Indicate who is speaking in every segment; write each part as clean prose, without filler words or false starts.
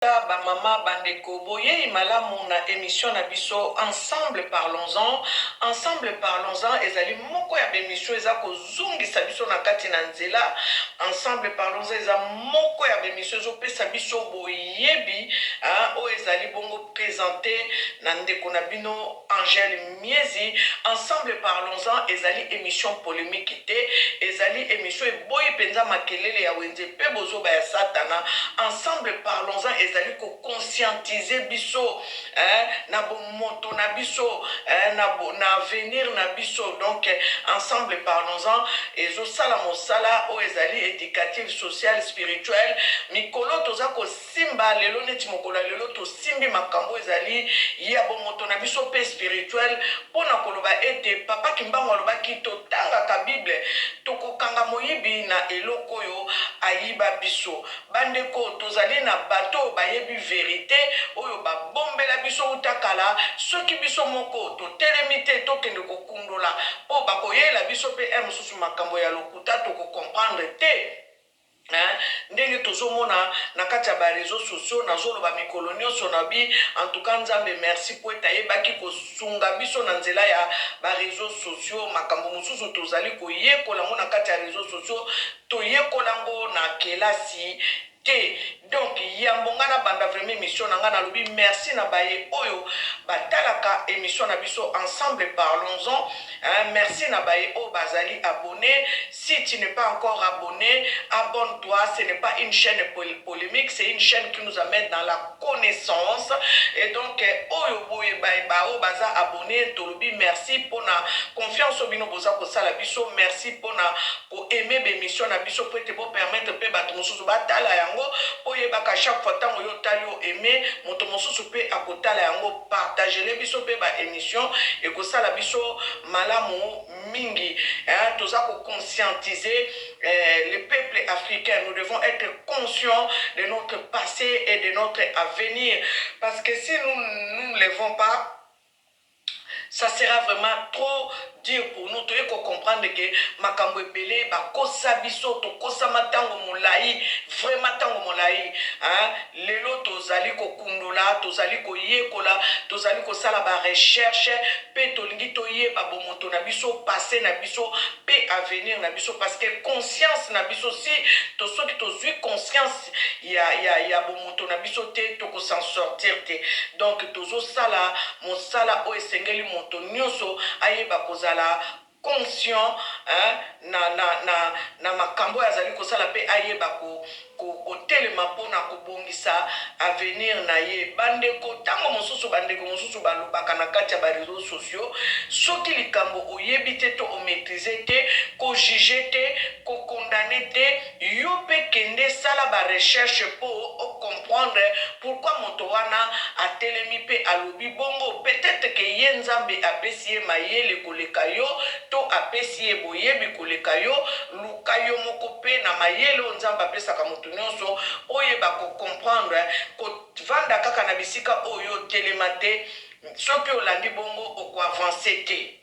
Speaker 1: Mama bandeko boye malamu na émission na biso ensemble parlons-en ezali moko ya bémission eza kozungisa biso na kati na nzela. Ensemble parlons-en eza moko ya bémission ezopesa biso boyebi oyo ezali bongo présenté na ndeko na bino Angèle Miezi. Ensemble parlons-en ezali émission polémique te, ezali émission eboyi penza makelele ya wenze pe bozoba ya satana. Ensemble parlons-en ezali ko conscientiser biso na bomoto na biso na avenir na biso. Donc ensemble parlons-en ezo sala mosala o ezali éducatif social spirituel. Mikolo toza ko simba lelo neti mokolo lelo to simbi makambo ezali ya bomoto na biso pe spirituel pona koloba ete papa Kimbangu alobaki totanga ka Bible tokokanga moyibi na eloko yo ayiba biso. Bandeko tozali na bato bayebi vérité oyo babombela biso utakala soki biso moko totelemi te tokende kokundola po bakoyela biso pe mosusu makambo ya lokuta tokocomprendre te. Ndenge tozomona na kati ya ba réseaux sociaux nazoloba mikolo nyonso na bi en tout cas nzambe merci po etayebaki kosunga biso na nzela ya ba réseaux sociaux. Makambo mosusu tozali koyekola ngo na kati ya réseaux sociaux toyekola ngo na kelasi te. Donc yambonga na banda vraiment émission na nga na lobi merci na baye oyo batalaka émission na biso ensemble parlons-en. Merci na baye o bazali abonné. Si tu n'es pas encore abonné, abonne-toi. Ce n'est pas une chaîne polémique, c'est une chaîne qui nous amène dans la connaissance. Et donc oyo boye baye ba o baza abonné to lobi merci pour na confiance au bino boza ko sala biso. Merci pour na ko aimer l'émission na biso pour te permettre pe bato mosusu batala yango po yebaka chaque fois tango yo tali yo aimer moto mosusu pe akotala yango partager les biso pe ba émission et ko sala biso malamu mingi. Toza ko conscientiser le peuple africain. Nous devons être conscients de notre passé et de notre avenir parce que si nous ne levons pas, ça sera vraiment trop dur pour nous. Tu faut comprendre que makambo ebele ba kosa biso to kosa matango molai vraiment tango molai lelo tozali ko kundula tozali ko yekola tozali ko sala ba recherche pe tolingi to yeba bomoto na biso passé na biso pe avenir na biso parce que conscience na biso si to soki tozui conscience ya bomoto na biso te to ko s'en sortir te. Donc tozo sala mosala o esengeli moto nyonso ayeba kozala conscient na makambo azali kosala pe ayeba ko telema pona kobongisa avenir na ye. Bandeko tango mosusu bandeko mosusu balobaka na kati ya ba réseaux sociaux soki likambo oyebi te to o maîtriser te ko juger te ko condamner te yo pe kende sala ba recherche po o comprendre pourquoi moto wana atelemi pe alobi bongo. Peut-être que ye nzambe apesi ye mayele koleka yo to apesi ye boyebi koleka yo luka yo moko pe na mayele o nzambe apesaka moto nyonso oyeba ko comprendre ko vanda kaka na bisika oyo telema te soki olandi bongo oko avancer te.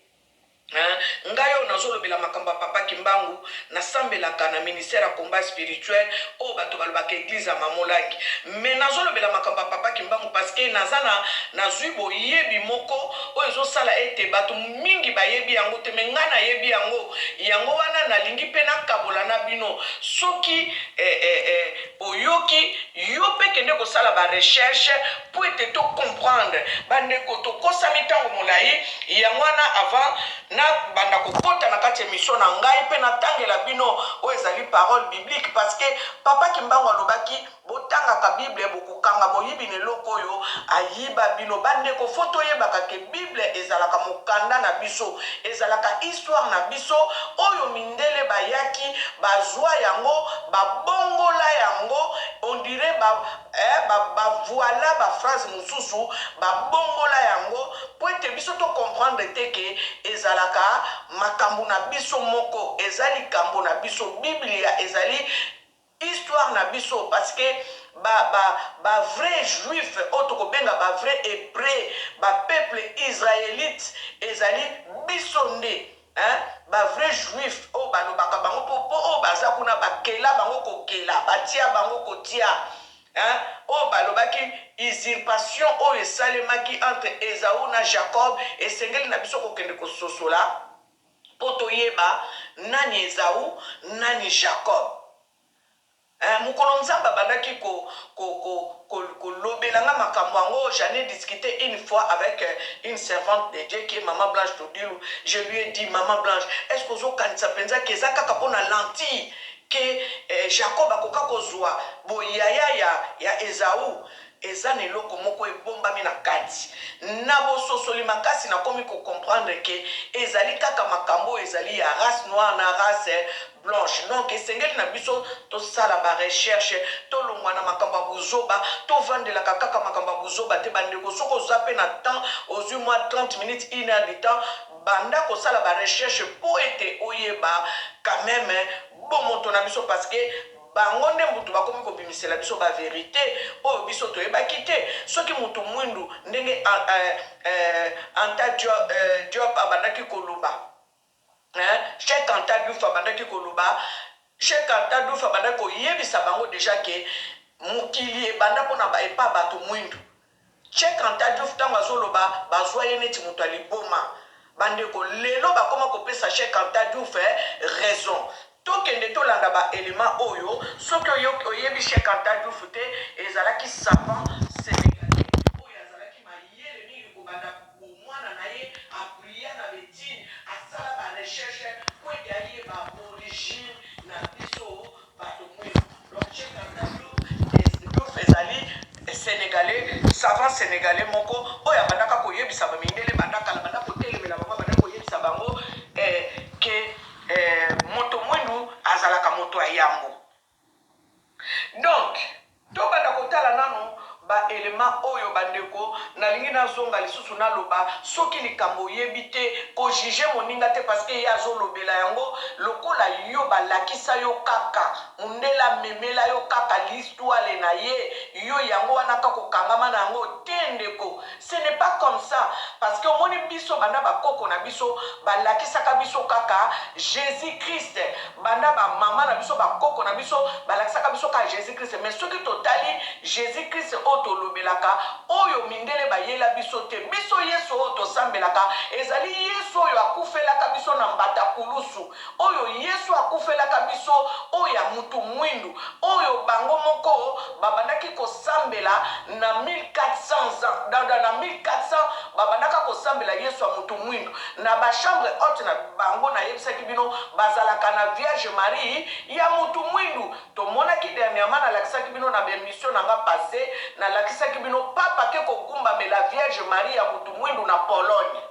Speaker 1: Ngayo nazolobela makambo papa Kimbangu nasambelaka na ministère ya combat spirituel o bato balobaka église ya Mamolangi. Mais nazolobela makambo papa Kimbangu parce que nazana nazui boyebi moko oyo ezosala ete bato mingi bayebi yango te me nga nayebi yango wana nalingi mpe nakabola na bino soki boyoki yo mpe kende kosala ba recherche po ete to comprendre bandeko tokosami ntango molai yango wana avant na banda kokota na kati émission na ngai pe natangela bino o ezali parole biblique parce que papa Kimbangu alobaki botanga ka Bible bokokanga boyibi ne loko oyo ayiba bino. Bandeko foto yebaka ke Bible ezalaka mokanda na biso ezalaka histoire na biso oyo mindele bayaki bazwa yango babongola yango on dirait voilà ba phrase mosusu babongola yango po ete biso to comprendre te ke ezalaka makambo na biso moko ezali kambo na biso Biblia ezali histoire na biso parce que ba vrai juif auto benga ba vrai hébreu ba peuple israélite ezali bisonde ba vrai juif o balobaka bango po o baza kuna bakela bango kokela batia bango kotia oyo balobaki usurpation oyo esalemaki entre Esaü na Jacob esengeli na biso kokende kososola mpo toyeba nani Esaü nani Jacob. Mukolo nzambe abandaki kolobelanga makambo yango. J'en ai discuté une fois avec une servante de Dieu qui est Maman Blanche Todilu. Je lui ai dit, Maman Blanche, est-ce que vous avez dit eza kaka pona lentille que Jacob akoka kozwa boyaya ya Esaü eza na eloko moko ebombami na kati na bososoli makasi nakomi kocomprendre ke ezali kaka makambo ezali ya race noire na race blanche. Donc esengeli na biso tosala barecherche tolongwa na makambo ya buzoba tovandelaka kaka makambo ya buzoba te bandeko soki ozwa mpe na temps ozwi mwa 30 minutes 1 heure de temps banda kosala barecherche mpo ete oyeba quand même bon moto na biso parce que bango nde mutu bakomi kobimisela biso baverité oyo biso toyebaki te soki mutu mwindu ndenge Anta Diop abandaki koloba Cheikh Anta Diouf abandaki koloba Cheikh Anta Diouf abandaki koyebisa bango deja ke mokili ebanda mpona epa bato mwindu. Cheikh Anta Diouf ntango azoloba bazwa ye neti moto aliboma bandeko lelo bakoma kopesa Cheikh Anta Diouf raison. Tokende tolanda ba élément oyo soki oyebi Cheikh Anta Diouf te ezalaki savant sénégalais oyo azalaki mayele mingi kobanda bomwana na ye apria na betine asala barecherche po ete ayeba origine na biso bato mwindu. Donc Cheikh Anta Diouf ezali sénégalais savant sénégalais moko oyo abandaka koyebisa bamindele bandakala banda kotelemela bango banda koyebisa bango ke moto mwindu azalaka moto ya yambo. Donc tobanda kotala nano ba élément oyo bandeko nalingi nazonga lisusu naloba soki likambo oyebi te kojuge moninga te parce que ye azolobela yango lokola yo balakisa yo kaka mundela memela yo kaka l'histoire na ye yo yango wana kaka kokangama na yango te ndeko. Ce n'est pas comme ça parce que omoni biso banda bakoko na biso balakisaka biso kaka Jésus Christ banda ba mama na biso bakoko na biso balakisaka biso kaka Jésus Christ. Mais soki totali Jésus Christ tolobelaka oyo mindele bayela biso te biso Yesu oyo tosambelaka ezali Yesu oyo akufelaka biso na mbata kulusu oyo Yesu akufelaka biso oyo ya mutu mwindu oyo bango moko babandaki kosambela na 1400 ans na 1400 babandaka kosambela Yesu ya mutu mwindu na ba chambre haute na bango na yebisaki bino bazalaka na Vierge Marie ya mutu mwindu. Tomonaki dernièrement na lakisaki bino na bémission na nga passé na lakisaki bino papa ke kokumba la Vierge Marie ya mutu mwindu na Pologne.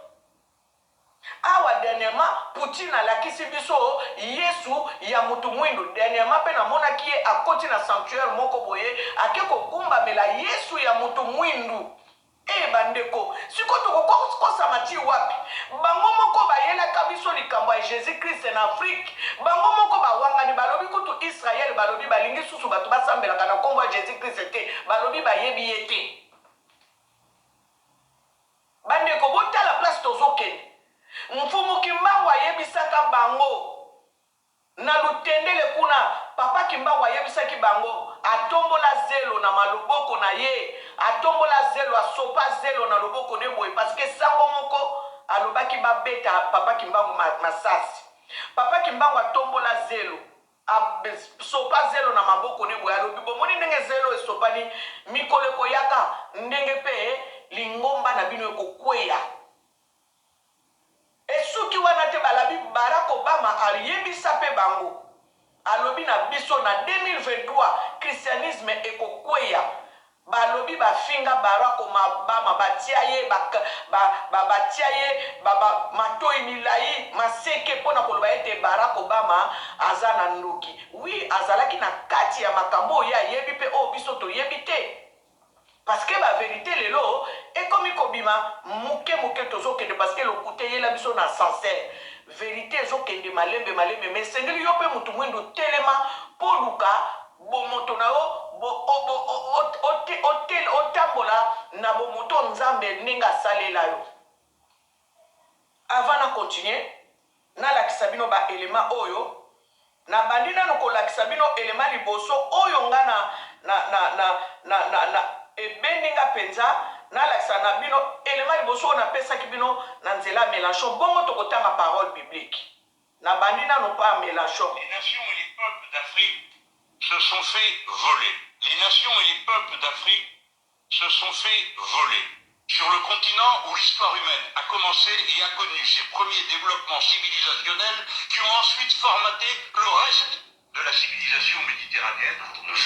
Speaker 1: Awa dernièrement Poutine alakisi biso Yesu ya mutu mwindu. Dernièrement pe na monaki ye akoti na sanctuaire moko boye ake kokumba la Yesu ya mutu mwindu. Bandeko sikoto kokosa mati wapi bango moko bayelaka biso likambo ya Jésus Christ na Afrique bango moko bawangani balobi kutu Israël balobi balingi susu bato basambelaka na kombo ya Jésus Christ te balobi bayebi ye te. Bandeko botala place tozokende mfumu Kimbangu ayebisaka bango na lutendele kuna papa Kimbangu ayebisaki bango atombola zelo na maloboko na ye atombola zelo asopa zelo na loboko ne boye parce que sango moko alobaki babeta papa Kimbangu masasi. Papa Kimbangu atombola zelo sopa zelo na maboko ne boye alobi bomoni ndenge zelo esopani mikoleko yaka ndenge pe lingomba na bino ekokweya. Esuki wana te balabi Barack Obama ayebisa pe bango alobi na biso na 2023 christianisme ekokweya balobi bafinga Barack Obama batia ye batia ye matoi milai maseke mpona koloba ete Barack Obama aza na ndoki. Oui azalaki na kati ya makambo oyo ayebi pe oyo biso toyebi te parce que la vérité lelo ekomi kobima muke tozokende parce que lokute yela biso na sincère vérité ezokende malembe mais sengeli yo pe mutu mwindu telema poluka bomoto na yo otambola na bomoto nzambe ndenge asalela yo. Avant na continuer na lakisa bino ba élément oyo na bandi nano kolakisa bino élément liboso oyo nga ebeninga penza nalakisa na bino elema liboso na pesaki bino na nzela Mélenchon bongo tokotanga parole biblique na bandi nano pa Mélenchon.
Speaker 2: Les nations et les peuples d'Afrique se sont fait voler. Les nations et les peuples d'Afrique se sont fait voler. Sur le continent où l'histoire humaine a commencé et a connu ses premiers développements civilisationnels qui ont ensuite formaté le reste de la civilisation méditerranéenne.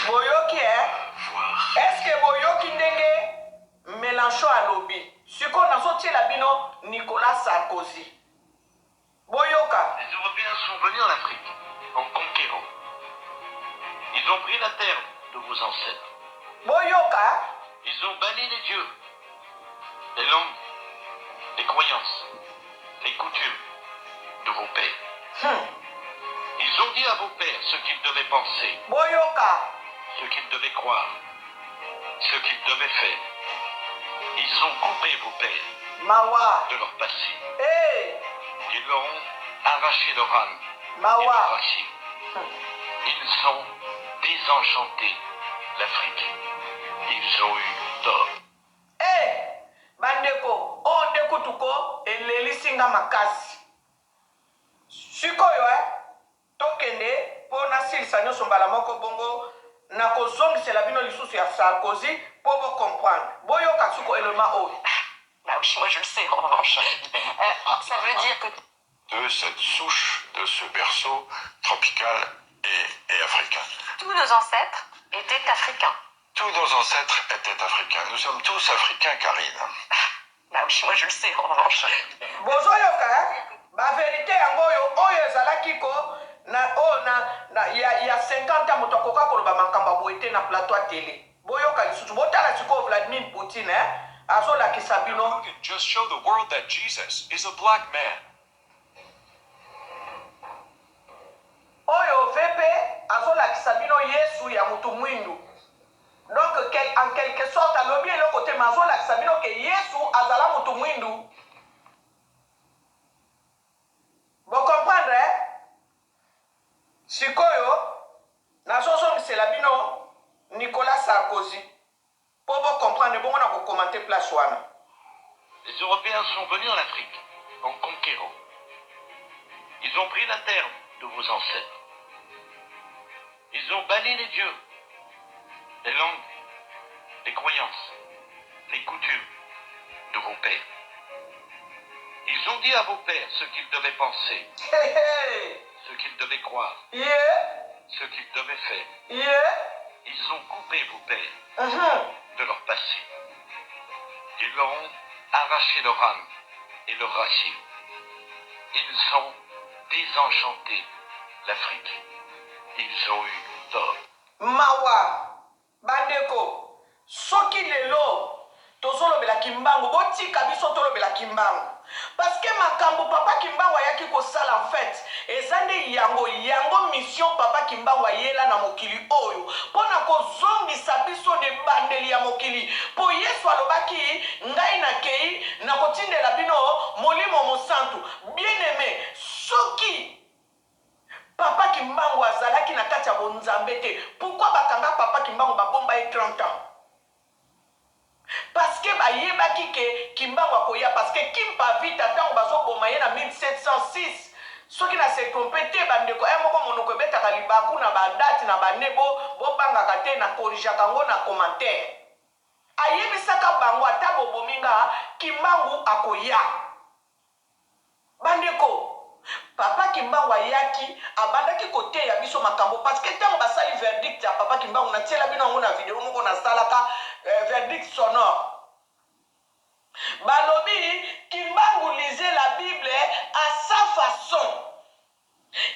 Speaker 1: Boyoki, est-ce que Boyoki ndenge Mélenchon alobi siko nazotiela bino Nicolas Sarkozy Boyoka.
Speaker 2: Les Européens sont venus en Afrique en conquérant. Ils ont pris la terre de vos ancêtres.
Speaker 1: Boyoka.
Speaker 2: Ils ont banni les dieux, les langues, les croyances, les coutumes de vos pères. Ils ont dit à vos pères ce qu'ils devaient penser,
Speaker 1: Boyoka.
Speaker 2: Ce qu'ils devaient croire, ce qu'ils devaient faire. Ils ont coupé vos pères
Speaker 1: Mawa.
Speaker 2: de leur passé.
Speaker 1: Hey.
Speaker 2: Ils leur ont arraché leur âme et leur racine. Ils ont désenchanté l'Afrique. Ils ont eu tort.
Speaker 1: Hey, bandeko, o ndeko tuko elelisinga makasi. Sikoyo tokende pona silisa nyonso mbala moko bongo na kozongisela bino lisusu ya Sarkozy po bo comprendre. Boyoka suko elema oyo.
Speaker 3: Bah oui, moi je le sais en revanche. Ça veut dire que...
Speaker 4: De cette souche, de ce berceau tropical et africain.
Speaker 3: Tous nos ancêtres étaient africains.
Speaker 4: Tous nos ancêtres étaient africains. Nous sommes tous africains, Karine.
Speaker 3: Bah oui, moi je le sais en revanche.
Speaker 1: Bozoyoka, ba vérité yango oyo ezalaki ko na ya 50 ans moto akoka koloba makambo boete na plateau à télé. Boyoka lisusu botala siko Vladimir Poutine azolakisa bino.
Speaker 5: Just show the world that Jesus is a black man.
Speaker 1: Oyo vepe azolakisa bino Yesu ya mutu mwindu. Donc en quelque sorte alobi le côté mazolakisa bino ke Yesu azala mutu mwindu. Vous comprenez? Sikoyo nazozongisela bino Nicolas Sarkozy. Pour vous comprendre, bon, on a commenté place wana.
Speaker 2: Les Européens sont venus en Afrique en conquérant. Ils ont pris la terre de vos ancêtres. Ils ont banni les dieux, les langues, les croyances, les coutumes de vos pères. Ils ont dit à vos pères ce qu'ils devaient penser, ce qu'ils devaient croire, ce qu'ils devaient faire. Ils ont coupé vos pères de leur passé. Ils leur ont arraché leur âme et leur racine. Ils ont désenchanté l'Afrique. Ils ont eu tort.
Speaker 1: Mawa, bandeko, soki lelo, tozolo bela kimbango, botika biso tolo bela kimbango. Parce que makambo papa kimbango ayaki kosala en fait, ezande yango mission papa kimbango ayela na mokili oyo. Pona kozongisa biso ne bandeli ya mokili. Po Yesu alobaki ngai na kei na kotindela bino molimo mosantu. Bien aimé, soki papa kimbango azalaki na kati ya bonzambe te. Pourquoi bakanga papa kimbango babomba ye 30 ans? Parce que bayebaki ke kimbango akoya parce que kimpa vita tango bazoboma ye na 1706. Soki na se trompé te bandeko moko monoko ebetaka libaku na badati na banebo bobangaka te na korijaka ngo na commentaire. Ayebisaka bango ata bobominga kimbangu akoya. Bandeko papa kimbangu ayaki abandaki kote ya biso makambo parce que tango basali verdict ya papa kimbangu na tiela bino ngo na video moko na salaka verdict sonore. Balobi kimbangu lisait la Bible à sa façon.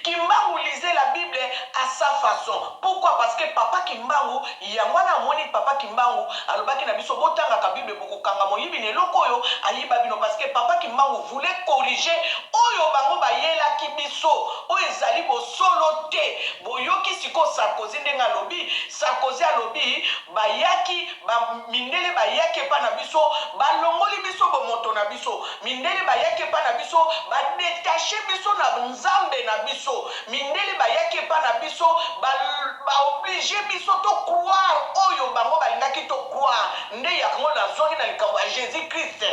Speaker 1: Kimbangu lisait la Bible à sa façon. Pourquoi? Parce que papa kimbangu yangwana moni papa kimbangu alobaki na biso botanga ka Bible boko kanga moyibi ne lokoyo ayiba bino parce que papa kimbangu voulait corriger oyo bango bayelaki biso oyo ezali bosolo te boyoki siko Sarkozy ndenge alobi Sarkozy alobi bayaki mindele bayaki epa na biso balongoli biso bomoto na biso mindele bayaki epa na biso badetache biso na nzambe na biso mindele bayaki epa na biso baoblige biso to croire oyo bango balingaki to croire nde yango nazongi na likambo ya Jésus Christ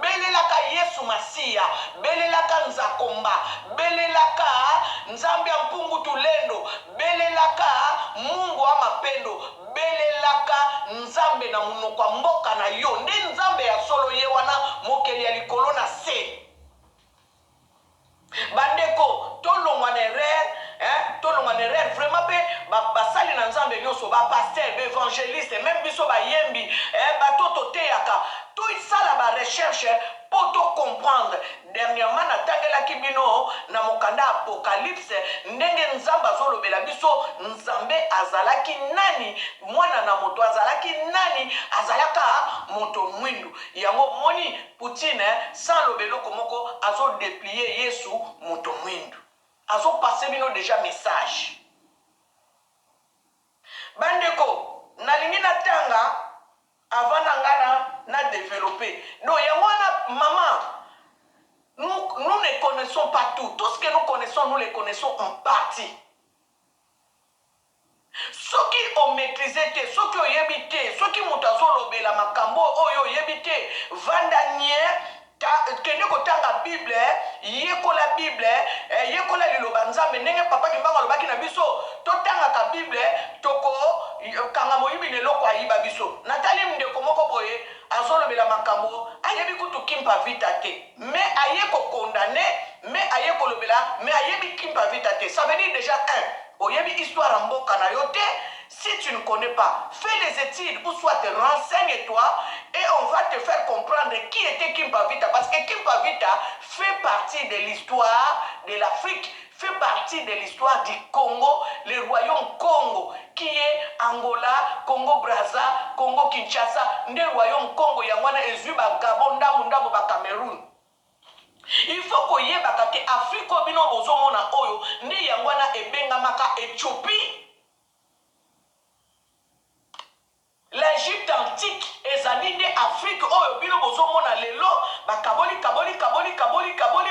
Speaker 1: belelaka Yesu Masiya belelaka Nzakomba belelaka nzambe ya mpungu tulendo belelaka Mungu wa mapendo belelaka nzambe na munoko wa mboka na yo nde nzambe ya solo ye wana mokeli ya likolo na se bandeko tolongwa na erreur tolongwa na erreur vraiment pe basali na nzambe nyonso bapaster baévangéliste même biso bayembi bato toteyaka toisala barecherche po tocomprendre dernièrement natangelaki bino na mokanda apocalypse ndenge nzambe azolobela biso nzambe azalaki nani mwana na moto azalaki nani azalaka moto mwindu yango moni Poutine sans lobeloko moko azodeplie Yesu moto mwindu azopase bino déjà message bandeko nalingi natanga avant na développer donc yango wana maman nous ne connaissons pas tout ce que nous connaissons nous le connaissons en partie soki omaîtrise te soki oyebi te soki moto azolobela makambo oyo oyebi te vanda nie kende kotanga Bible yekola Bible yekola liloba nzambe ndenge papa Kimbangu alobaki na biso totangaka Bible toko kanga moyibi neloko ayiba biso natali ndeko moko boye azolobela makambo ayebi kutu kimpa vita te mais aye kokondane mais aye kolobela mais ayebi kimpa vita te ça veut dire déjà oyebi histoire en mboka na yo te. Si tu ne connais pas, fais des études ou soit te renseigne-toi et on va te faire comprendre qui était Kimpa Vita. Parce que Kimpa Vita fait partie de l'histoire de l'Afrique, fait partie de l'histoire du Congo, le royaume Congo, qui est Angola, Congo-Brazza, Congo-Kinshasa, le royaume Congo, Yangwana, Ezuba, Gabon, Ndamu, Cameroun. Il faut qu'on y ait bakake Afrique obino bozomona oyo ndi yangwana ebengamaka Éthiopie. L'Égypte antique ezali nde Afrique oyo bino bozomona lelo bakaboli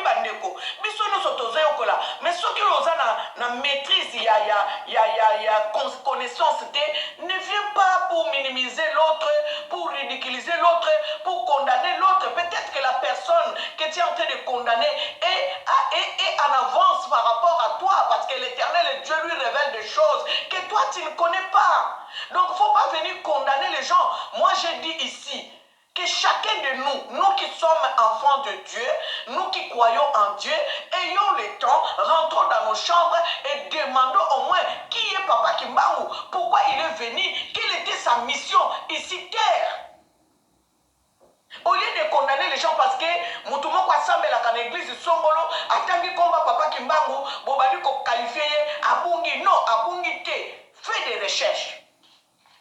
Speaker 1: bandeko biso nyonso tozoyokola mais soki oza na maîtrise ya connaissance te ne viens pas pour minimiser l'autre, pour ridiculiser l'autre, pour condamner l'autre. Peut-être que la personne que tu es en train de condamner est en avance par rapport à toi parce que l'Éternel, Dieu lui révèle des choses que toi tu ne connais pas. Donc il ne faut pas venir condamner les gens. Moi j'ai dit ici que chacun de nous qui sommes enfants de Dieu, nous qui croyons en Dieu, ayons le temps, rentrons dans nos chambres et demandons au moins qui est Papa Kimbangu, pourquoi il est venu, quelle était sa mission ici terre. Au lieu de condamner les gens parce que Moutoumou Kwassambela dans l'église Songolo, attendu combat Papa Kimbangu, Bobali ko qualifié, Abungi, non, Abungi te, fais des recherches.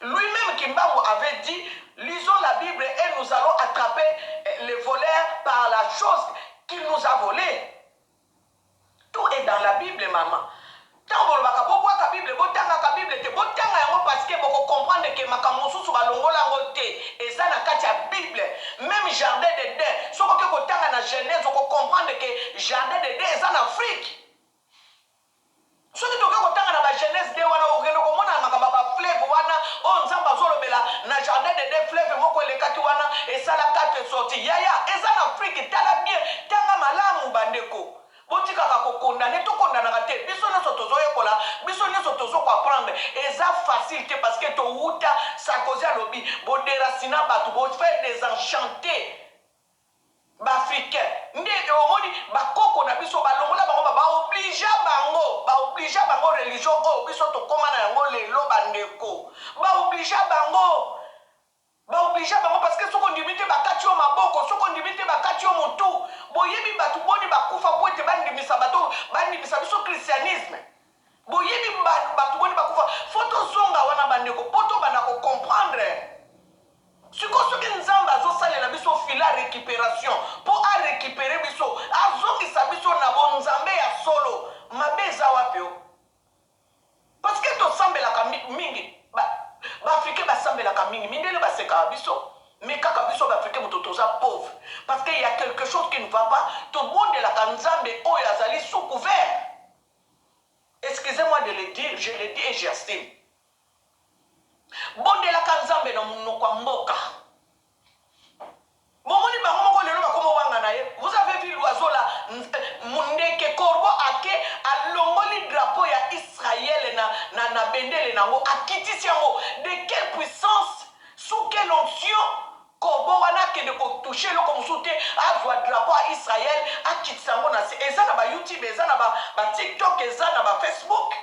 Speaker 1: Lui-même Kimbangu avait dit, lisons la Bible et nous allons attraper les voleurs par la chose qu'il nous a volé. Tout est dans la Bible, maman. Tant que la Bible, la Bible, parce que vous comprenez que makamusu su balongola ngote et ça na kati ya Bible. Même jardin d'Éden, ce que vous avez dans Genèse, vous comprenez que jardin d'Éden est en Afrique. Ce que vous avez dans la Genèse de wana ogeno komona makamba ba fleuve wana on nzamba zolobela na jardin d'Éden fleuve moko elekaki wana et ça la carte sortie. Yaya, et ça en Afrique, tala bien, tanga malamu bandeko. Botika ko condamner to condamner te biso nyonso tozoyekola biso nyonso tozokwapprendre eza facilité parce que to wuta Sarkozy alobi boderasina bato bo faire des enchantés bafricain nde omoni bakoko na biso balongola bango baoblige bango religion oyo biso tokóma na yango lelo bandeko baoblige bango parce que soko ndimite bakati yo maboko soko ndimite bakati yo motu boyebi bato boni bakufa po ete bandimisa biso christianisme boyebi bato boni bakufa fo tozonga wana bandeko po tobanda kocomprendre sikosoki nzambe azosalela biso fila récupération po arécupéré biso azongisa biso na Mais kaka biso b'Africain moto toza pauvre. Parce qu'il y a quelque chose qui ne va pas. Tout le monde est là quand Nzambe oh yazali sous couvert. Excusez-moi de le dire, je le dis et j'estime. Bonde la kanzambe na munoko mboka. Momoni bango moko lelo bakoma wanga na ye. Vous avez vu l'oiseau là mundeke corbeau ake alongoli drapeau ya Israël na bendele nango akitisi yango. De quelle puissance, sous quelle onction corbeau wana kende ko toucher le comme soute azwa drapeau à Israël akitisa yango na eza na ba YouTube eza na ba TikTok eza na ba Facebook.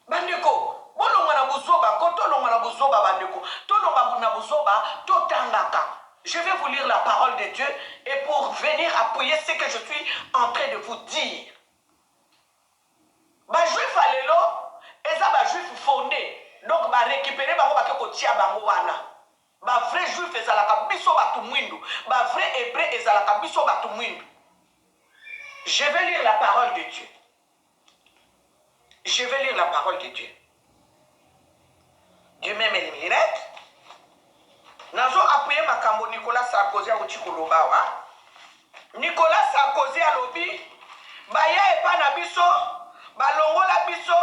Speaker 1: Bandeko bolonga na buzoba koto longa na buzoba bandeko to longa na buzoba to tangaka. Je vais vous lire la parole de Dieu et pour venir appuyer ce que je suis en train de vous dire. Ba juif alelo eza ba juif fondé donc ba récupérer bango ba ko tia bango wana. Ba vrai juif ezalaka biso batu mwindu, ba vrai hébreu ezalaka biso batu mwindu. Je vais lire la parole de Dieu. Je vais lire la parole de Dieu. Dieu m'aime les mirettes. Nazo appuyer makambo Nicolas Sarkozy a utikoloba wa. Nicolas Sarkozy a lobi baya epa na biso balongola biso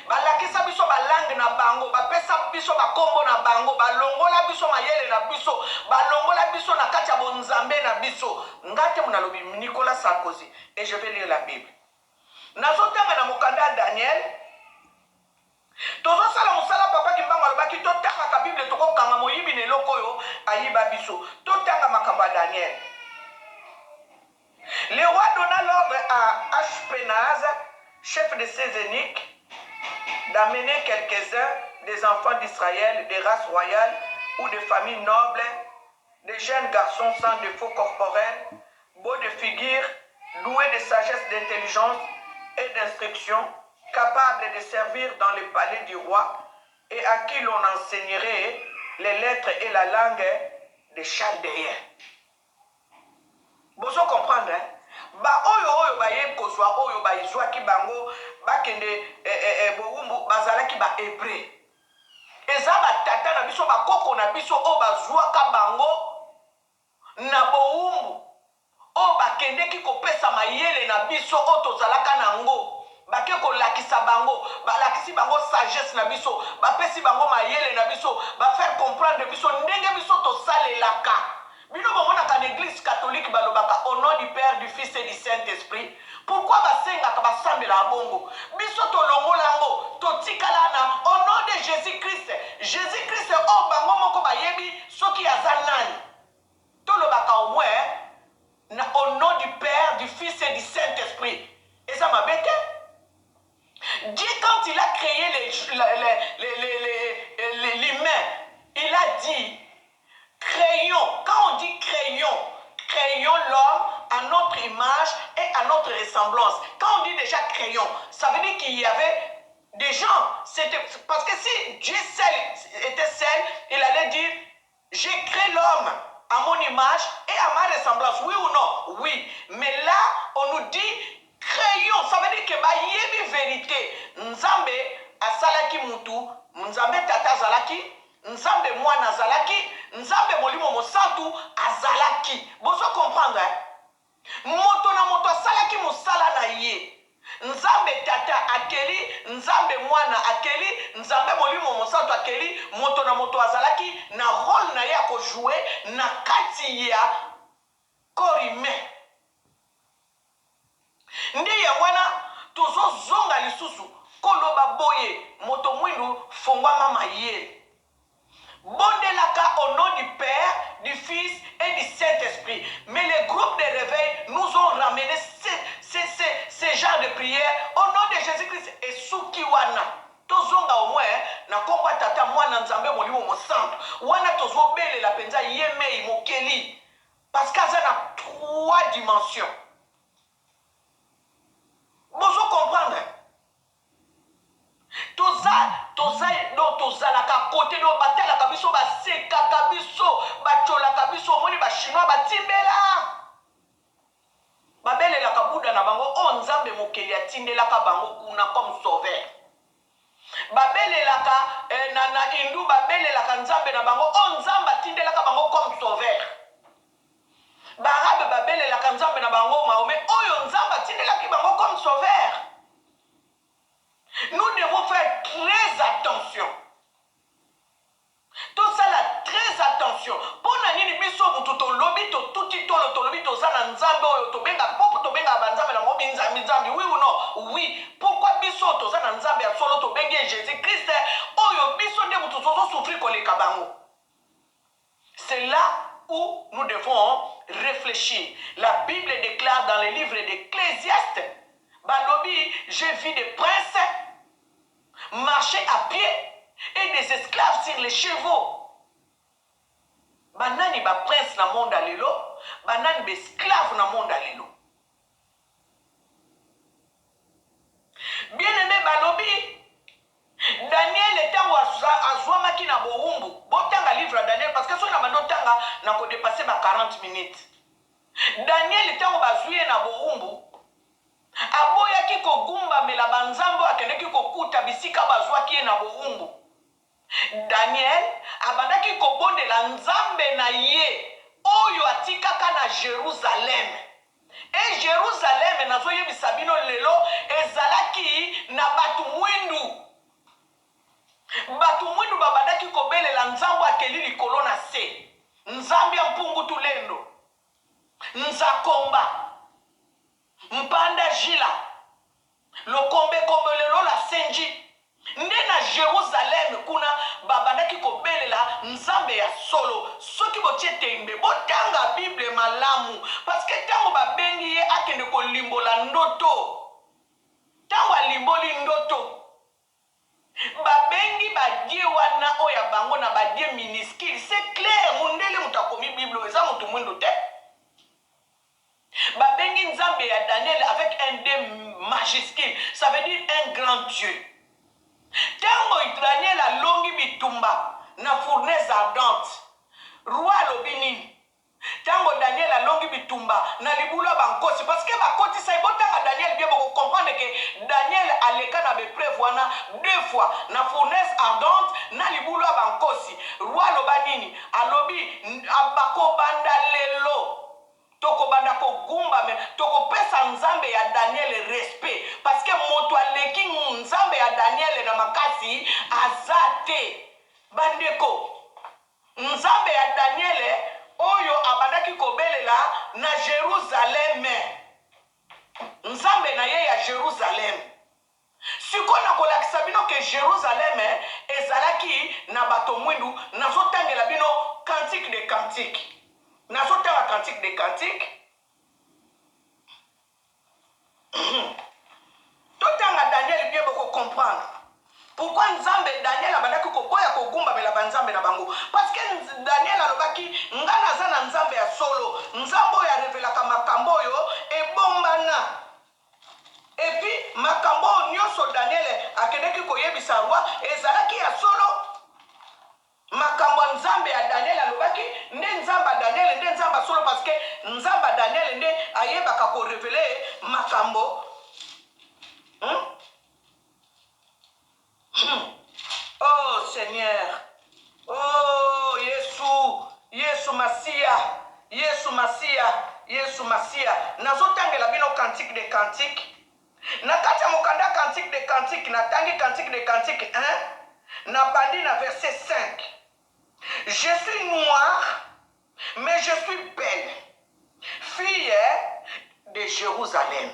Speaker 1: balakisa biso balangue na bango bapesa biso bakombo na bango balongola biso mayele na biso balongola biso na kati ya bonzambe na biso ngate munalobi Nicolas Sarkozy et je vais lire la Bible. Nazotanga na mokanda Daniel tozo sala musala papa kimbango alobaki totanga ka Bible tokokanga moyibi ne lokoyo ayiba biso totanga makamba Daniel. Le roi donna l'ordre à Ashpenaz, chef de ses eunuques, d'amener quelques-uns des enfants d'Israël, des races royales ou de familles nobles, des jeunes garçons sans défaut corporel, beaux de figure, doués de sagesse, d'intelligence et d'instruction, capables de servir dans le palais du roi et à qui l'on enseignerait les lettres et la langue des Chaldéens. Vous comprendre, hein? Ba oyo ba yeb ko zwa oyo ba izwa ki bango ba kende boumbu bazala ki ba hébreu. Eza ba tata na biso ba koko na biso o ba zwa ka bango na boumbu o ba kende ki ko pesa mayele na biso o tozalaka nango. Ba ke ko lakisa bango ba lakisi bango sagesse na biso ba pesi bango mayele na biso ba faire comprendre biso ndenge biso to salelaka. Bino bomona l'église catholique balobaka au nom du Père, du Fils et du Saint-Esprit. Pourquoi basenga ka basambe la bongo? Biso to longolango, to tikalana au nom de Jésus-Christ. Jésus-Christ o bango moko bayebi soki azanani. To lobaka au moins au nom du Père, du Fils et du Saint-Esprit. Et ça m'a bêté. Dieu quand il a créé l'humain, il a dit créons, quand on dit créons l'homme à notre image et à notre ressemblance. Quand on dit déjà créons, ça veut dire qu'il y avait des gens. Parce que si Dieu seul était seul, il allait dire, j'ai créé l'homme à mon image et à ma ressemblance. Oui ou non? Oui. Mais là, on nous dit créons. Ça veut dire que bah, y a une vérité. Nzambe asalaki mutu, Nzambe tata zalaki, Nzambe mwana zalaki, Nzambe molimo mosantu azalaki. Bozo comprendre, hein? Moto na moto asalaki musala na ye. Nzambe tata akeli, Nzambe mwana akeli, Nzambe molimo mosantu akeli, moto na moto azalaki na rôle na ye ko jouer na kati ya korime. Ndi ya wana tozo zonga lisusu koloba boye moto mwindu fongwa mama ye. Bondelaka au nom du Père, du Fils et du Saint-Esprit. Mais les groupes de réveil nous ont ramené ces genres de prières au nom de Jésus-Christ et Sukiwana. Tozonga au moins, na komba tata mwana nzambe molimo mosantu. Wana tozo bele la penza yeme imokeli. Parce qu'elle a 3 dimensions. Vous comprenez? Toza la côté do batela kabiso ba seka kabiso ba chola kabiso moni ba chinois ba timbela babele la kabuda na bango o nzambe mokeli atindela ka bango kuna comme sauveur babele la ka na hindu babele la ka nzambe na bango o nzamba tindela na nzambe oyo tobenga popo tobenga banzambe na mobi nzambi oui ou non oui pourquoi biso toza na nzambe ya solo tobengi Jésus Christ oyo biso nde mutu tozo souffrir koleka bango. C'est là où nous devons réfléchir. La Bible déclare dans le livre d'Ecclésiaste, Balobi, j'ai vu des princes marcher à pied et des esclaves sur les chevaux. Banani ba prince na monde alelo, banani ba esclave na monde alelo. Bien-aimé Balobi, Daniel était à Zouamaki na Bohumbu. Botanga livre à Daniel parce que si on a mandotanga, n'a pas dépassé 40 minutes. Daniel était au Bazouye na Bohumbu. Aboya ki kogumba mela banzambo akende ki kokuta bisika bazwa ki na Bohumbu. Daniel abandaki kobonde la nzambe na ye oyo atikaka na Jérusalem. Et Jérusalem nazo yebisa bino lelo ezalaki na batu mwindu. Batu mwindu babandaki kobelela nzambo akeli likolo na se. Nzambi ya mpungu tulendo. Nzakomba. Mpanda jila. Lokombe kombelelo la senji. Nde na Jérusalem kuna babandaki kobelela nzambe ya solo. Soki botie tembe botanga Bible malamu parce que tango babengi ye akende kolimbola ndoto. Tango alimboli ndoto. Babengi badie wana oya bango na badie minuscule. C'est clair, mundele mutakomi Bible eza mutu mwindu te. Babengi nzambe ya Daniel avec un D majuscule. Ça veut dire un grand Dieu. Tango Daniel a longi bitumba na fournaise ardente. Roi lobinini. Tango Daniel a longi bitumba na libula bankosi parce que bakoti sa ibotanga Daniel bien boko comprendre que Daniel aleka na bepreuve wana 2 fois na fournaise ardente na libula bankosi. Roi lobanini alobi abako banda lelo. Toko banda ko gumba me toko pesa nzambe ya Daniel respect parce que moto aleki nzambe ya Daniel na makasi azate bandeko nzambe ya Daniel oyo abandaki kobelela na Jérusalem nzambe na ye ya Jérusalem sikona kolakisa bino ke Jérusalem ezalaki na bato mwindu nazotangela bino cantique de cantique. Nazotanga cantique des cantiques. Totanga Daniel bien beaucoup comprendre. Pourquoi Nzambe Daniel abandaki koboya kogumba mela banzambe na bango? Parce que Daniel alobaki ngana za Nzambe ya solo. Nzambo ya revelaka makambo yo ebombana. Et puis makambo nyoso Daniel akedeki koyebisa roi ezalaki ya solo. Makambo nzambe ya Daniel alobaki nde nzamba Daniel nde nzamba solo parce que nzamba Daniel nde ayebaka ko révéler makambo. Oh Seigneur. Oh Yesu Masia. Yesu Masia. Nazotangela bino cantique de cantique. Nakati mokanda cantique de cantique natangi cantique de cantique 1 na bandi na verset 5. Je suis noire, mais je suis belle, fille de Jérusalem.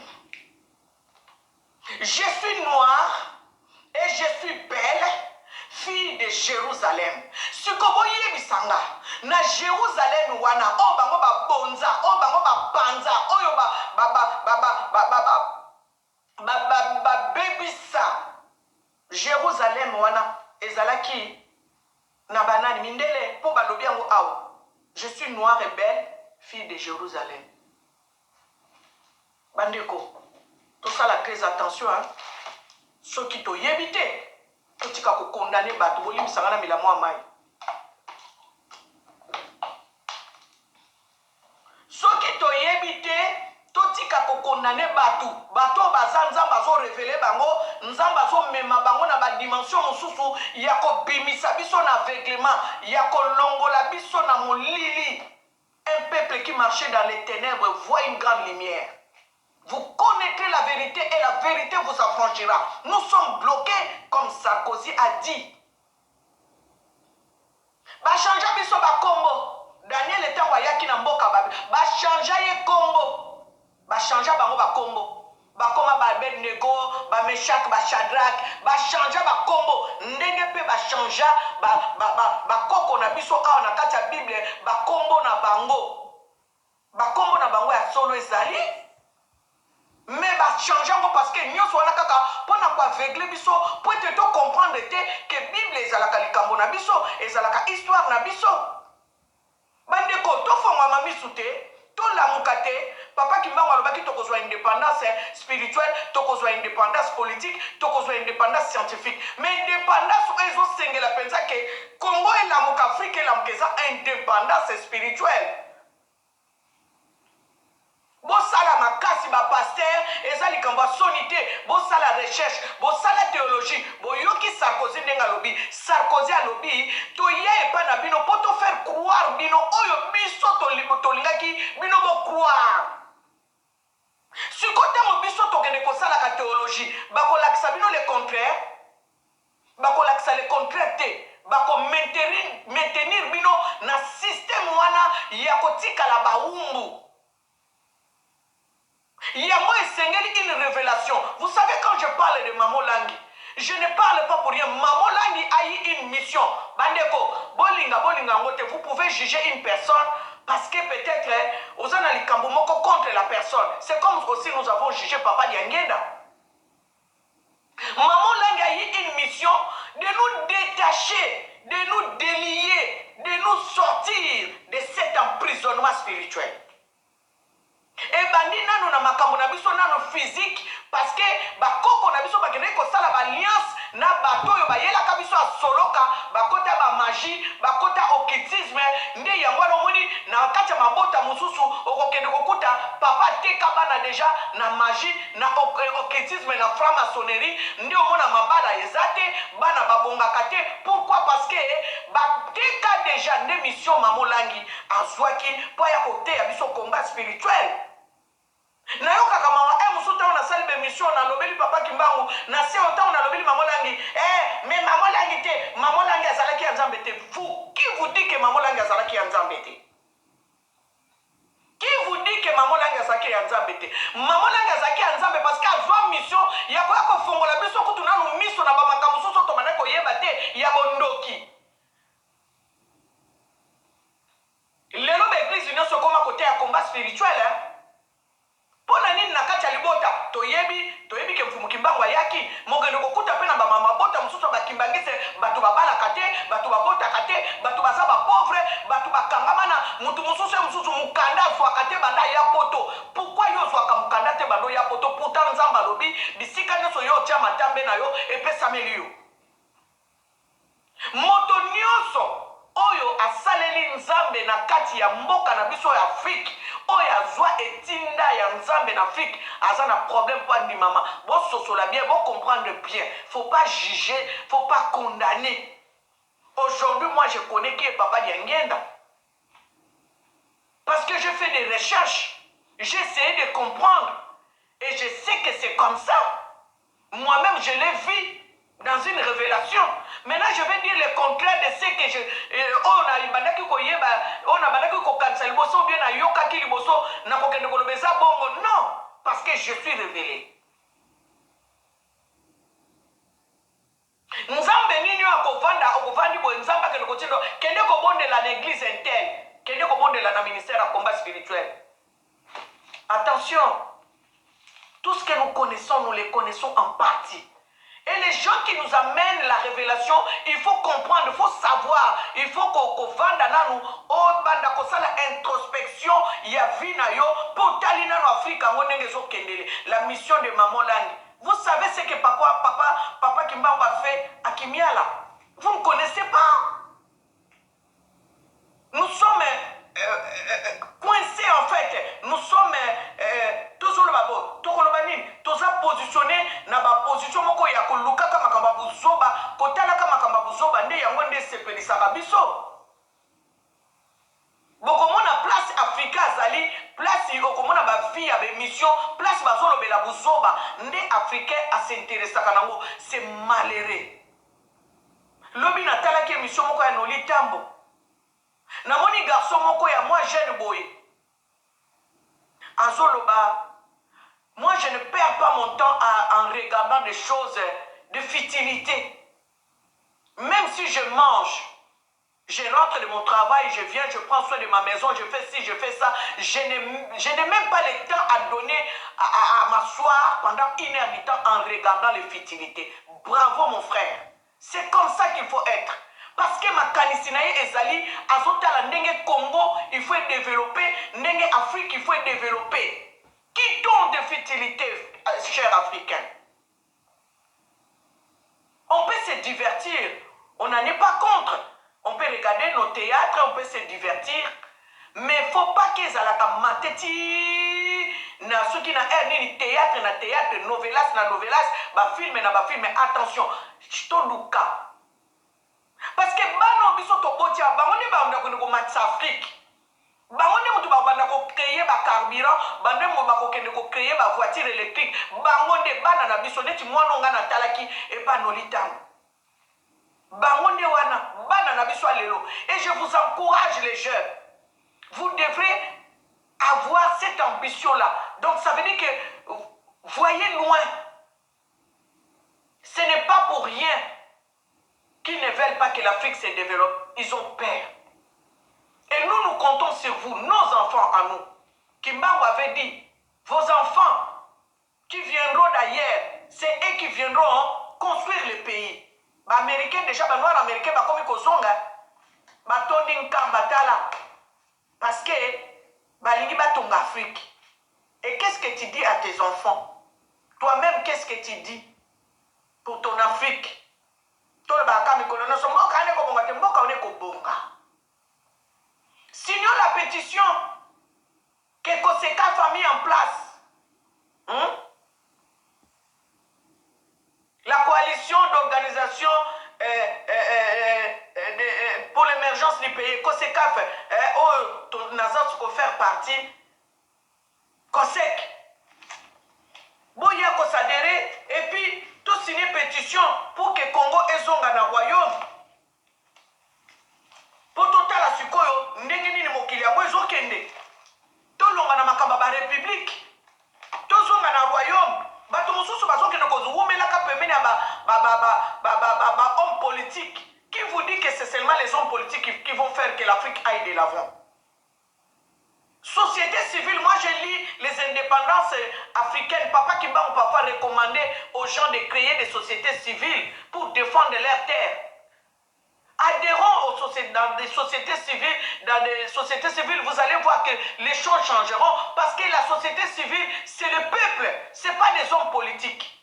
Speaker 1: Je suis noire et je suis belle, fille de Jérusalem. Sikoboye bisanga na Jérusalem wana o bango ba bonza, o bango ba panza, oyo ba bebisa. Jérusalem wana ezalaki na banani mindele po balobi yango awa. Je suis noire et belle, fille de Jérusalem. Bandeko, tout ça la très attention hein. Ceux qui t'ont évité, tout ka ko condamner batu bolim sangana milamo amai. Ceux qui t'ont évité, tout ka ko condamner batu bazanza bazo révéler bango nzamba zo mema bango na ba dimension mosusu ya ko bimisa biso na aveuglement ya ko longola biso na molili. Un peuple qui marchait dans les ténèbres voit une grande lumière. Vous connaîtrez la vérité et la vérité vous affranchira. Nous sommes bloqués comme Sarkozy a dit. Ba chanja biso ba kombo. Daniel était wayaki na mboka babi. Ba chanja ye kombo. black bachangea bakombo ndenge mpe bachangea bakoko na biso awa na kati ya bible bakombo na bango ya solo ezali mais bachange yango parce que nyonso wana kaka mpona koaveugle biso po ete tocomprendre te ke bible ezalaka likambo na biso ezalaka histoire na biso bandeko tofongwama misu te tolamuka te papa Kimbangu alobaki tokozwa indépendance spirituelle tokozwa indépendance politique tokozwa indépendance scientifique mais indépendance oyo ezosengela mpenza ke Congo elamuka Afrique elamuka eza indépendance spirituelle bosala makasi bapaster eza likambo ya soni te bosala recherche bosala théologie boyoki Sarkozy ndenge alobi Sarkozy alobi toya epai na bino mpo tofaire croire bino oyo biso tolingaki bino bocroire siko ntango biso tokende kosalaka théologie bakolakisa bino le contraire bakolakisa le contraire te bakomaintenir bino na système wana ya kotikala bawumbu yango esengeli une révélation. Vous savez, quand je parle de Maman Langi, je ne parle pas pour rien. Maman Langi a eu une mission. Bandeko, bolinga ngote, vous pouvez juger une personne parce que peut-être aux analikambo moko contre la personne. C'est comme aussi nous avons jugé Papa Diangenda. Maman Langi a eu une mission de nous détacher, de nous délier, de nous sortir de cet emprisonnement spirituel. ebandi nano na makambo na biso nano physique parce que bakoko na biso bakende kosala baalliance na bato oyo bayelaka biso asoloka bakota bamagie bakota occultisme nde yango wana omoni na kati ya mabota mosusu okokende kokuta papa teka bana deja na magie na occultisme na franc-maçonnerie nde omona mabala eza te bana babongaka te pourquoi parce que bateka deja nde mission Maman Langi azwaki mpo ya koteya biso combat spirituel nayokaka mama mosusu ntango nasali bemission nalobeli papa Kimbangu na se ntango nalobeli Maman Langi mais Maman Langi te Maman Langi azalaki ya nzambe te qui vous dit que Maman Langi azalaki ya nzambe te qui vous dit que Maman Langi azalaki ya nzambe te Maman Langi azalaki ya nzambe parce que azwa mission ya koya kofongola biso kutu nanu miso na bamakambo mosusu tomana koyeba te ya bondoki lelo baeglise nyonso ekoma kote ya combat spirituel mpona nini na kati ya libota toyebi ke mfumu Kimbangu ayaki mokende kokuta mpe na bamamabota mosusu bakimbangise bato babalaka te bato babotaka te bato baza bapauvre bato bakangama na motu mosusu mokanda azwaka te banda ya poto pourkui yo ozwaka mokanda te bando ya poto pourtant nzambe alobi bisika nyonso yo otya matambe na yo epesameli yo moto nyonso oyo asaleli nzambe na kati ya mboka na biso ya Afrique oyo azwa etinda ya nzambe na Afrique aza na problème po andimama bososola bien comprendre bien faut pas juger faut pas condamner. Aujourd'hui moi je connais qui est Papa Diangenda parce que je fais des recherches, j'ai essayé de comprendre et je sais que c'est comme ça. Moi-même je l'ai vu dans une révélation. Maintenant, je vais dire le contraire de ce que je... On a bandaki koyeba, on a bandaki kokansa liboso bien na yoka ki liboso na kokende kolobeza bongo. Non, parce que je suis révélé. Nzambe nini akovandi bo nzamba kende kotindo kende kobondela na église interne, kende kobondela na ministère à combat spirituel. Attention, tout ce que nous connaissons, nous les connaissons en partie. Et les gens qui nous amènent la révélation, il faut comprendre, il faut savoir, il faut qu'on vende dans nous, on banda kosala introspection, il y a vina yo, pour talina en Afrique, la mission de Maman Langi. Vous savez ce que papa Kimbangu a fait à Kimiala? Vous ne connaissez pas? Nous sommes coincés en fait, nous sommes toujours là-bas, tous positionnés dans la position moko ya koluka kama kamba buzoba, kotala kama kamba buzoba nde yango nde sepelisa biso. Bokomona place Afrika azali, place okomona ba vie ya mission, place bazolo bela buzoba, nde africain a s'intéresser kanango, c'est malheureux. Lobi na tala ki mission moko ya Noli Tambo. Namoni garçon moko ya moi jeune boy. Azoloba, moi je ne perds pas mon temps en regardant des choses
Speaker 6: de futilité. Même si je mange, je rentre de mon travail, je viens, je prends soin de ma maison, je fais ci, je fais ça. Je n'ai même pas le temps à donner, à m'asseoir pendant 1 heure du temps en regardant les futilités. Bravo mon frère. C'est comme ça qu'il faut être. Parce que ma kanisinaye ezali, azotala ndenge Congo, il faut développer, ndenge Afrique, il faut développer. Qui tombe de futilité, chers Africains? On peut se divertir, on n'en est pas contre. On peut regarder nos théâtres, on peut se divertir. Mais il ne faut pas qu'ils aient la mateti. Na ceux qui n'ont ni théâtre, na théâtre, novelas, na novelas, ba film, na film. Attention, ch'toluka. Parce que bano biso to botia, bango ba on a ko match Afrique. Bango ne mutu ba bana ko créer ba carburant, bande mo ba ko kende ko créer ba voiture électrique. Bango de bana na biso neti mwana nga na talaki e ba nolitango. Bangonde wana, bana na biso lelo. Et je vous encourage les jeunes. Vous devrez avoir cette ambition-là. Donc ça veut dire que voyez loin. Ce n'est pas pour rien qu'ils ne veulent pas que l'Afrique se développe. Ils ont peur. Et nous comptons sur vous, nos enfants à nous. Kimbangu avait dit, vos enfants qui viendront d'ailleurs, c'est eux qui viendront construire le pays. Les Américains, déjà, les Noirs américains, comme ils sont, parce que balingi batonga Afrique. Et qu'est-ce que tu dis à tes enfants? Toi-même, qu'est-ce que tu dis pour ton Afrique? Signons la pétition que Koseka a mis en place. La coalition d'organisation pour l'émergence du pays, COSECAF, où Nazar peut faire partie, COSEC, Boya s'adhérer et puis tout signer pétition pour que Congo ait son royaume. Pour tout la sukoyo, ndengini ni mokili yango ezokende. Tout longa na makamba république. Tout zonga na royaume. Bato mosusu bazokende kozumelaka pembeni ba hommes politiques. Qui vous dit que c'est seulement les hommes politiques qui vont faire que l'Afrique aille de l'avant? Société civile, moi je lis les indépendances africaines. Papa Kimba ou papa recommandait aux gens de créer des sociétés civiles pour défendre leurs terres. Adhérons dans des sociétés civiles, vous allez voir que les choses changeront parce que la société civile, c'est le peuple, ce n'est pas des hommes politiques.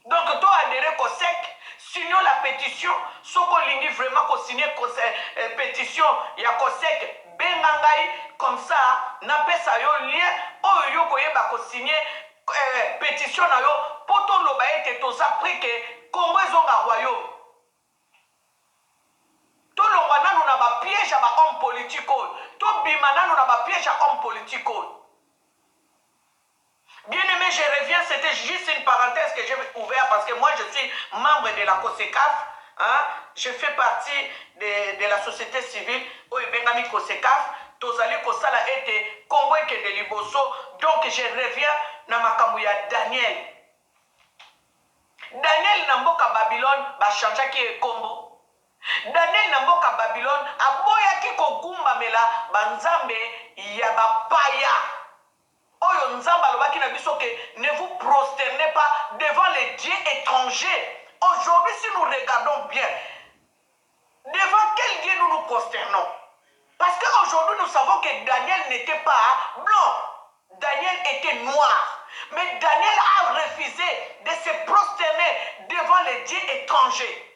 Speaker 6: Donc, toi, adhérer au SEC, signons la pétition, si vous voulez vraiment signer la pétition, il y a COSEC, Bengangai, comme ça, n'a pas ça lien, ou yo koyeba ko signer pétition na yo, poto loba ete toza pris que Congo ezonga royaume. To longa nanu na ba piège à ba homme politique, to bima nanu na ba piège à homme politique. Bien aimé, je reviens, c'était juste une parenthèse que j'ai ouverte parce que moi je suis membre de la COSECAF. Hein? Je fais partie de la société civile au Bengami COSECAF. Tozali Kosala était Congo et de Liboso. Donc je reviens dans ma kamouya Daniel. Daniel Namboka Babylone, ba chanja qui est Congo. Daniel Namboka Babylone, aboya ki kogumba mela banzambe ya bapaya. Oyo nzamba lobaki na biso que ne vous prosternez pas devant les dieux étrangers. Aujourd'hui, si nous regardons bien, devant quel Dieu nous nous prosternons? Parce qu'aujourd'hui, nous savons que Daniel n'était pas blanc. Daniel était noir. Mais Daniel a refusé de se prosterner devant les dieux étrangers.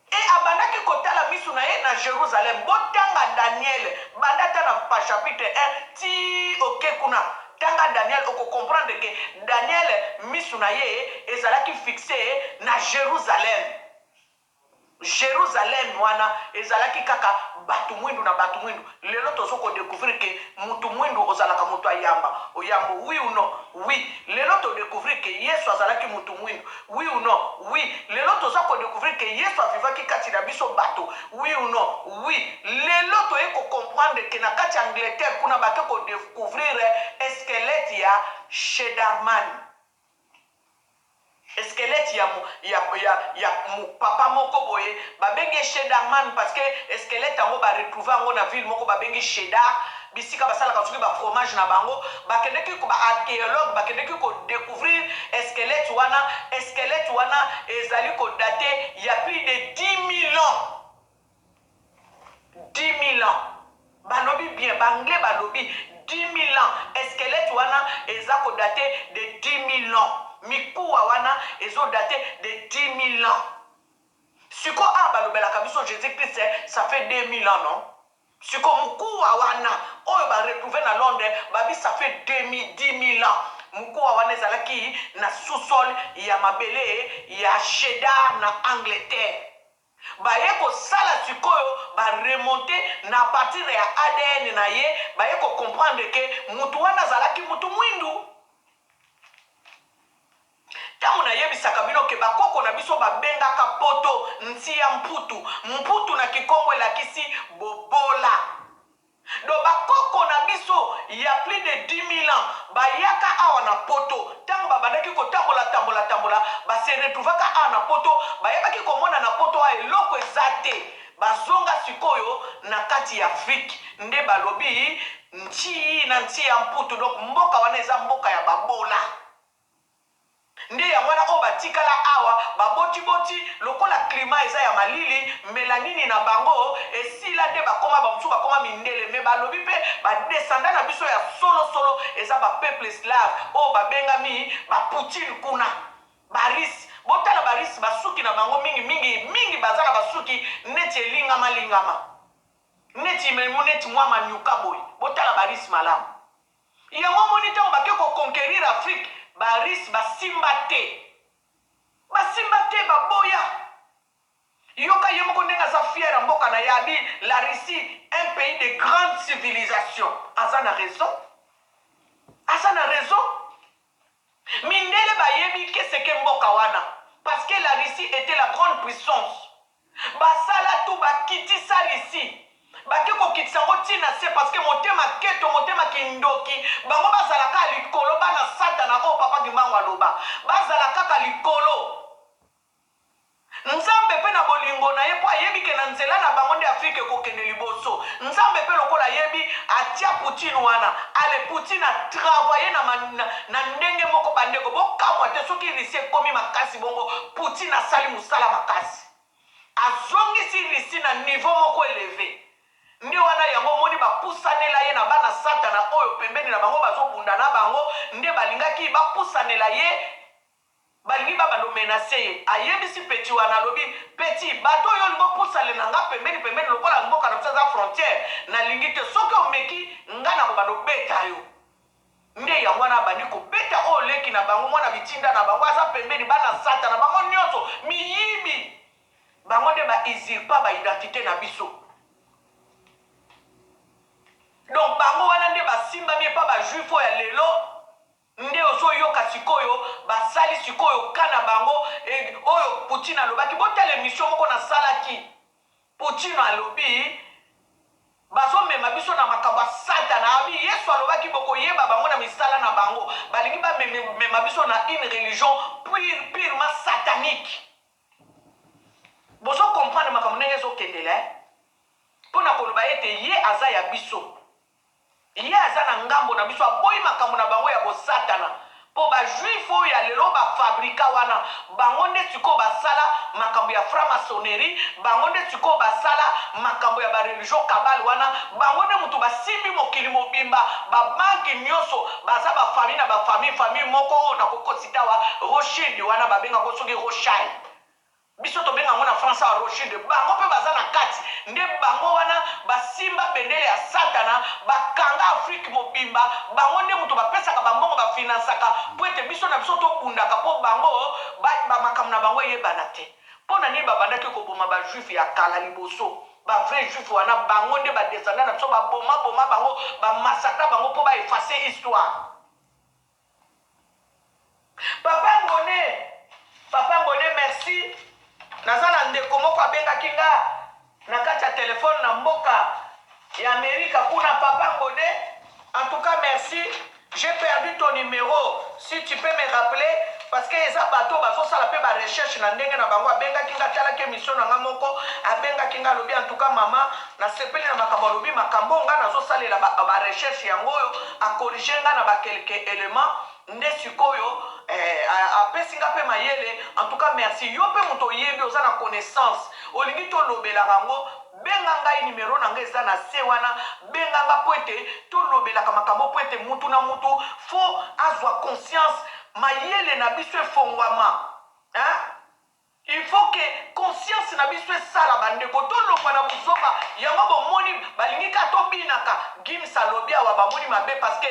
Speaker 6: Et abandaki kotala misunaye na Jérusalem. Botanga Daniel, bandata na chapitre 1, ti ok kuna. Tanga Daniel, on peut comprendre que Daniel misunaye ezalaki fixé na Jérusalem. Jérusalem wana ezalaki kaka batu mwindu na batu mwindu. Lelo tozo ko découvrir que mutu mwindu ozalaka mutu ayamba. Oyambo oui ou non? Oui. Lelo to découvrir que Yesu azalaki mutu mwindu. Oui ou non? Oui. Lelo tozo ko découvrir que Yesu avivaki kati na biso batu. Oui ou non? Oui. Lelo to eko comprendre que na kati Angleterre kuna bake ko découvrir squelette ya Shederman. Squelette ya papa moko boye babenge Shederman parce que squelette yango ba retrouver yango na ville moko babenge Cheddar bisika basalaka soki ba fromage na bango bakendeki ko ba archéologue bakendeki ko découvrir squelette wana ezali ko dater il y a plus de 10 000 ans 10 000 ans balobi bien banglais balobi 10 000 ans squelette wana eza ko dater de 10 000 ans mikuwa wana ezo daté de 10 000 ans. Siko balobelaka biso Jésus-Christ ça fait 2000 ans non? Siko mukuwa wana oyo ba retrouver na Londres babi ça fait 10 000 ans. Mukuwa wana ezalaki na sous-sol ya mabele ya Cheddar na Angleterre. Baye ko sala sikoyo ba remonter na partir ya ADN na ye baye ko comprendre que mutu wana zalaki mutu mwindu. Tango na yebisaka bino ke bakoko na biso babengaka poto ntia mputu na kikongo elakisi bobola. Do bakoko na biso ya plus de 10 000 ans bayaka awa na poto tango babandaki kotambola base retrouvaka awa na poto bayebaki komona na poto a eloko ezate bazonga sikoyo na kati ya Afrique nde balobi ntia mputu donc mboka wana eza mboka ya babola. Nde ya mwana o batikala awa baboti lokola climat eza ya malili melanini na bango esila nde bakoma bamusu bakoma mindele me balobi pe badescendant na biso ya solo eza ba peuple slave o babengami ba Poutine kuna baris botala baris basuki na bango mingi bazala basuki neti elingama neti mwa manyuka boy botala baris malamu yango moni tango bake ko conquérir Afrique baris basimba te baboya yoka ye moko ndenge aza fier mboka na yabi la Russie un pays de grande civilisation aza na raison mindele bayebi ke seke mboka wana parce que la Russie était la grande puissance basala tu bakitisa Russie bake kokitisa ngo ntina se parce que motema keto motema kindoki bango bazalaka likolo bana satana o papa dimango aloba bazalaka ka likolo nzambe pe na bolingo na ye po ayebi ke na nzela na bango nde Afrique kokende liboso nzambe pe lokola ayebi atia Poutine wana ale Poutine a travaillé na ndenge moko bandeko bokamwa te soki Russie ekomi makasi bongo Poutine asali musala makasi azongisi Russie na niveau moko élevé. Ndi wana yango moni bapusanela ye na bana satana oyo pembeni na bango bazobunda na bango nde balingaki bapusanela ye balingi babando menace ye ayebisi peti wana lobi peti bato oyo lingo pusale na nga pembeni lokola mboka na biso za frontière na lingi te soki omeki nga na kobando beta yo nde yango wana bandi kobeta oyo leki na bango mwana bitinda na bango aza pembeni bana satana bango nyonso miyibi bango nde baizirpa baidentité na biso. Donc bango wana nde basimbami pa bajuif oyo ya lelo nde ozoyoka sikoyo basali sikoyo kana bango oyo Poutine alobaki botala émission moko nasalaki Poutine alobi bazomema biso na makambo ya satana abi Yesu alobaki bokoyeba bango na misala na bango balingi bamema biso na une religion purement satanique bozo comprendre makambo ndenge ezokendela mpona koloba ete ye aza ya biso ye aza na ngambo na biso aboyi makambo na bango ya bosatana mpo bajuif oyo ya lelo bafabrika wana bango nde sikoyo basala makambo ya franc-maçonnerie bango nde sikoyo basala makambo ya bareligion kabale wana bango nde mutu basimbi mokili mobimba babanke nyonso baza bafamille na bafamille moko oyo nakokosita wa Rothschild wana babengako soki Rothschild biso tobenga ngo na France a Rothschild bango mpe baza na kati nde bango wana basimba bendele ya satana bakanga Afrique mobimba bango nde mutu bapesaka bambongo bafinansaka po ete biso na biso tobundaka mpo bango bamakambo na bango eyebana te mpo na nini babandaki koboma bajuif ya kala liboso bavrai juif wana bango nde badescendant na biso baboma bango bamasakra bango mpo baefase histoire. Papa Ngone merci naza na ndeko moko abengaki nga na kati ya telefone na mboka ya Amerika kuna. Papa Ngone, en tout cas merci, j'ai perdu ton numéro, si tu peux me rappeler parce que eza bato bazosala mpe barecherche na ndenge na bango. Abengaki nga tialaki émission na nga moko, abengaki nga alobi en tout cas mama nasepeli na makambo alobi makambo nga nazosalela barecherche yango oyo akorige nga na bakelke élément nde sikoyo apesi nga mpe mayele. En tout cas merci yo mpe moto oyebi oza na connaissance olingi tolobelaka yango benga ngai nimero na ngai eza na se wana, benga nga po ete tolobelaka makambo po ete mutu na mutu fo azwa conscience mayele na biso efongwama. Il faut que conscience na biso esala bandeko tolongwa na buzoba yango bomoni balingi ka tobinaka Gims alobi awa bamoni mabe parce que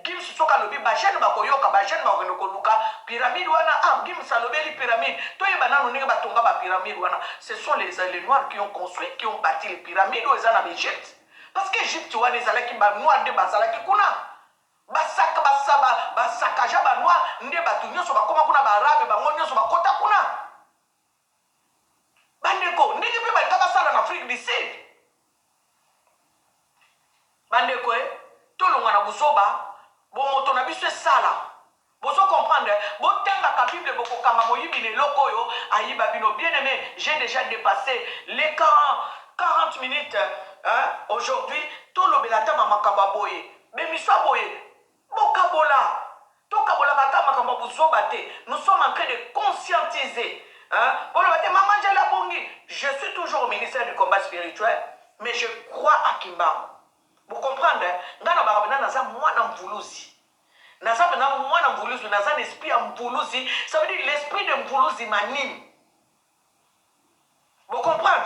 Speaker 6: Gims soka alobi bajene bakoyoka bajene bakende koluka pyramide wana. Gims alobeli pyramide toyeba nano ndenge batonga bapyramide wana. Ce sont les noirs qui ont construit, qui ont bâti les pyramides oyo eza na Égypte parce que Égypte wana ezalaki banoir nde bazalaki kuna basakaja banoir nde bato nyonso bakoma kuna baarabe bango nyonso bakota kuna. Bandeko ndenge mpe balinga basala na Afrique du Sud. Bandeko tolonga na buzoba bomoto na biso esala bozo comprendre botangaka Bible bokokanga moyibi na eloko oyo ayiba bino. Bien aimé, j'ai déjà dépassé les 40 minutes aujourd'hui. Tolobela ta makambo boye bemiswa boye bokabola tokabola kata makambo buzoba te. Nous sommes en train de conscientiser. Je suis toujours au ministère du combat spirituel, mais je crois à Kimbangu. Vous comprenez? Naza l'esprit Mvuluzi. Ça veut dire l'esprit de Mvuluzi m'anime. Vous comprenez?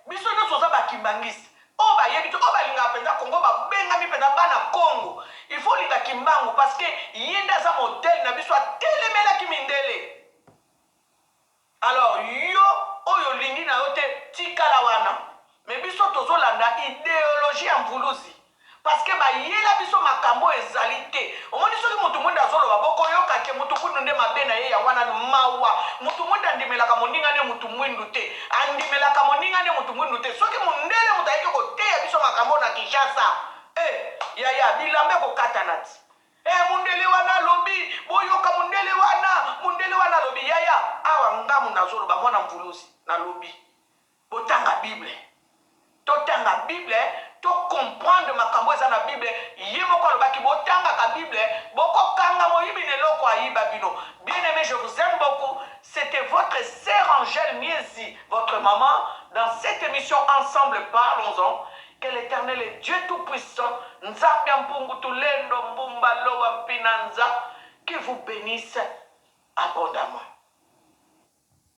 Speaker 6: Biso nyonso za bakimbangisi. O ba yebi to o ba linga penda Congo ba benga mi penda bana Congo. Il faut linga Kimbangu parce que yenda za modèle na biso atelemela kimindele. Alors yo oyo lingi na yote tikala wana. Mais biso tozolanda idéologie ya Mvuluzi. Parce que ba yela biso makambo ezalité. Omoni soki mutu mwenda azoloba boko yoka ke mutu kundu nde mabe na ye ya wana mawa. Mutu mwenda ndimelaka moninga ne mutu mwindu te. Andimelaka moninga ne mutu mwindu te. Soki mundele mutu ayeke koteya biso makambo na Kinshasa. Yaya bilambe ko katanati. Mundele wana lobi boyoka mundele wana lobi yaya awa ngamu nazoloba mwana Mvuluzi na lobi. Botanga Bible. Totanga Bible. To comprendre makambo eza na Bible yemoko alobaki botanga ka Bible boko kanga moyibi neloko ayiba bino. Bien aimé, je vous aime beaucoup. C'était votre sœur Angèle Miezi, votre maman, dans cette émission Ensemble Parlons-en. Que l'Éternel est Dieu Tout-Puissant, Nzambe Mpungu Tulendo Mbumba Loa Mpinanza, qui vous bénisse abondamment.